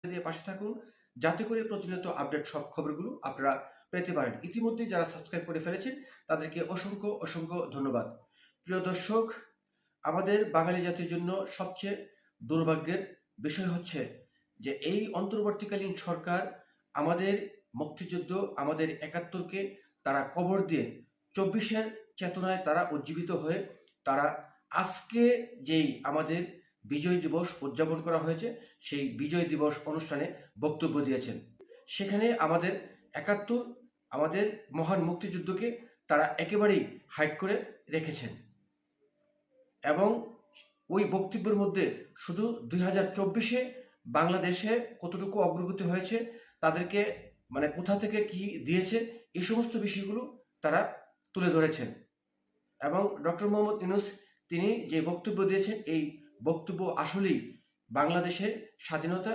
দিয়ে পাশে থাকুন, যাতে করে প্রতিনিয়ত আপডেট সব খবরগুলো আপনারা পেতে পারেন। ইতিমধ্যে যারা সাবস্ক্রাইব করে ফেলেছেন তাদেরকে অসংখ্য অসংখ্য ধন্যবাদ। প্রিয় দর্শক, আমাদের বাঙালি জাতির জন্য সবচেয়ে দুর্ভাগ্যের বিষয় হচ্ছে যে এই অন্তর্বর্তীকালীন সরকার আমাদের মুক্তিযুদ্ধ, আমাদের ৭১কে তারা কবর দিয়ে ২৪-এর চেতনায় তারা উজ্জীবিত হয়ে তারা আজকে যেই আমাদের বিজয় দিবস উদযাপন করা হয়েছে সেই বিজয় দিবস অনুষ্ঠানে বক্তব্য দিয়েছেন। সেখানে আমাদের ৭১, আমাদের মহান মুক্তিযুদ্ধকে তারা একেবারেই হাইড করে রেখেছেন এবং ওই বক্তব্যের মধ্যে শুধু ২০২৪-এ বাংলাদেশে কতটুকু অগ্রগতি হয়েছে, তাদেরকে মানে কোথা থেকে কি দিয়েছে, এই সমস্ত বিষয়গুলো তারা তুলে ধরেছেন। এবং ডক্টর মোহাম্মদ ইউনূস তিনি যে বক্তব্য দিয়েছেন, এই বক্তব্য আসলেই বাংলাদেশের স্বাধীনতা